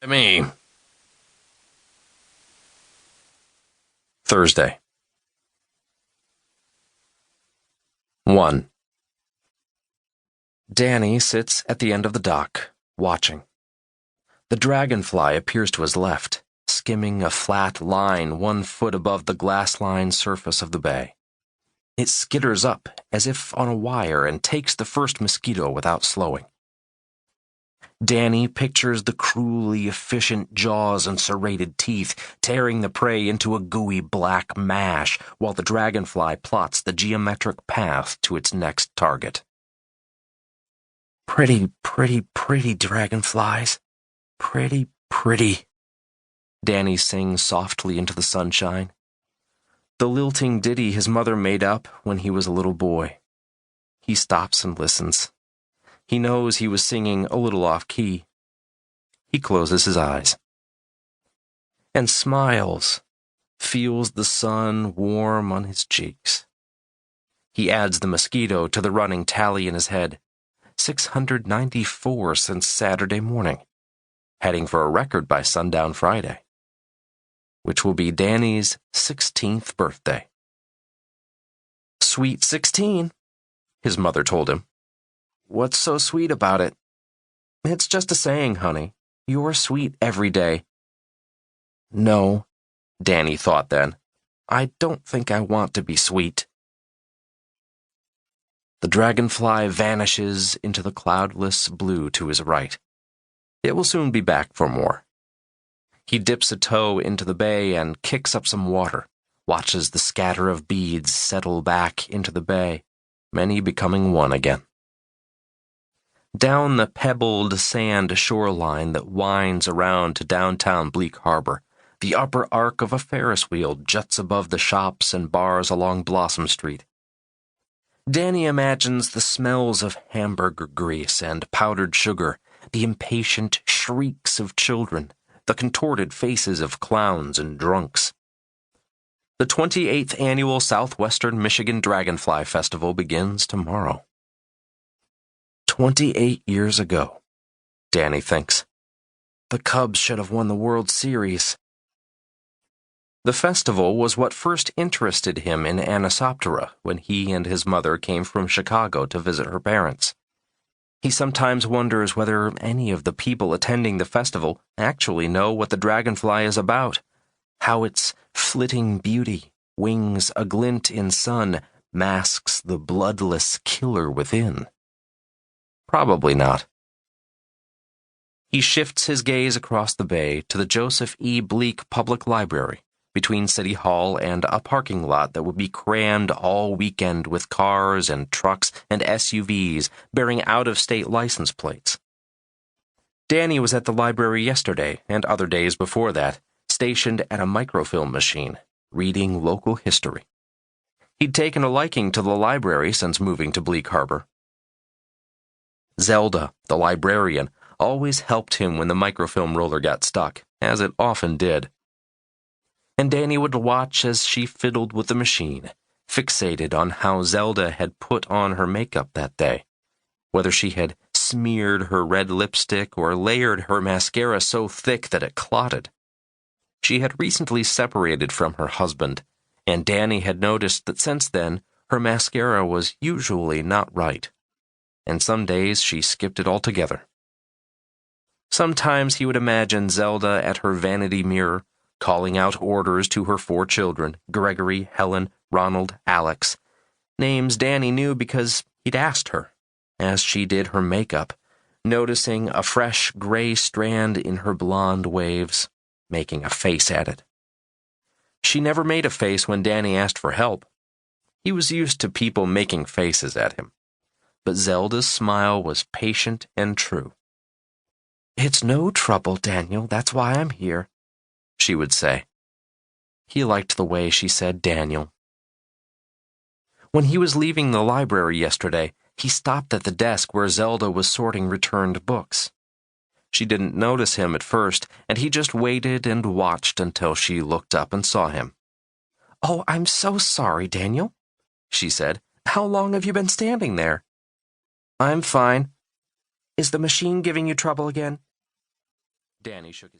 Me. Thursday. 1. Danny sits at the end of the dock, watching. The Dragonfly appears to his left, skimming a flat line 1 foot above the glass-lined surface of the bay. It skitters up as if on a wire and takes the first mosquito without slowing. Danny pictures the cruelly efficient jaws and serrated teeth tearing the prey into a gooey black mash while the dragonfly plots the geometric path to its next target. Pretty, pretty, pretty dragonflies. Pretty, pretty. Danny sings softly into the sunshine. The lilting ditty his mother made up when he was a little boy. He stops and listens. He knows he was singing a little off-key. He closes his eyes. And smiles, feels the sun warm on his cheeks. He adds the mosquito to the running tally in his head. 694 since Saturday morning, heading for a record by sundown Friday, which will be Danny's 16th birthday. Sweet 16, his mother told him. What's so sweet about it? It's just a saying, honey. You're sweet every day. No, Danny thought then. I don't think I want to be sweet. The dragonfly vanishes into the cloudless blue to his right. It will soon be back for more. He dips a toe into the bay and kicks up some water, watches the scatter of beads settle back into the bay, many becoming one again. Down the pebbled sand shoreline that winds around to downtown Bleak Harbor, the upper arc of a Ferris wheel juts above the shops and bars along Blossom Street. Danny imagines the smells of hamburger grease and powdered sugar, the impatient shrieks of children, the contorted faces of clowns and drunks. The 28th annual Southwestern Michigan Dragonfly Festival begins tomorrow. 28 years ago, Danny thinks. The Cubs should have won the World Series. The festival was what first interested him in Anisoptera when he and his mother came from Chicago to visit her parents. He sometimes wonders whether any of the people attending the festival actually know what the dragonfly is about, how its flitting beauty, wings aglint in sun, masks the bloodless killer within. Probably not. He shifts his gaze across the bay to the Joseph E. Bleak Public Library, between City Hall and a parking lot that would be crammed all weekend with cars and trucks and SUVs bearing out-of-state license plates. Danny was at the library yesterday and other days before that, stationed at a microfilm machine, reading local history. He'd taken a liking to the library since moving to Bleak Harbor. Zelda, the librarian, always helped him when the microfilm roller got stuck, as it often did. And Danny would watch as she fiddled with the machine, fixated on how Zelda had put on her makeup that day, whether she had smeared her red lipstick or layered her mascara so thick that it clotted. She had recently separated from her husband, and Danny had noticed that since then her mascara was usually not right, and some days she skipped it altogether. Sometimes he would imagine Zelda at her vanity mirror, calling out orders to her 4 children, Gregory, Helen, Ronald, Alex, names Danny knew because he'd asked her, as she did her makeup, noticing a fresh gray strand in her blonde waves, making a face at it. She never made a face when Danny asked for help. He was used to people making faces at him, but Zelda's smile was patient and true. "It's no trouble, Daniel, that's why I'm here," she would say. He liked the way she said Daniel. When he was leaving the library yesterday, he stopped at the desk where Zelda was sorting returned books. She didn't notice him at first, and he just waited and watched until she looked up and saw him. "Oh, I'm so sorry, Daniel," she said. "How long have you been standing there?" "I'm fine. Is the machine giving you trouble again?" Danny shook his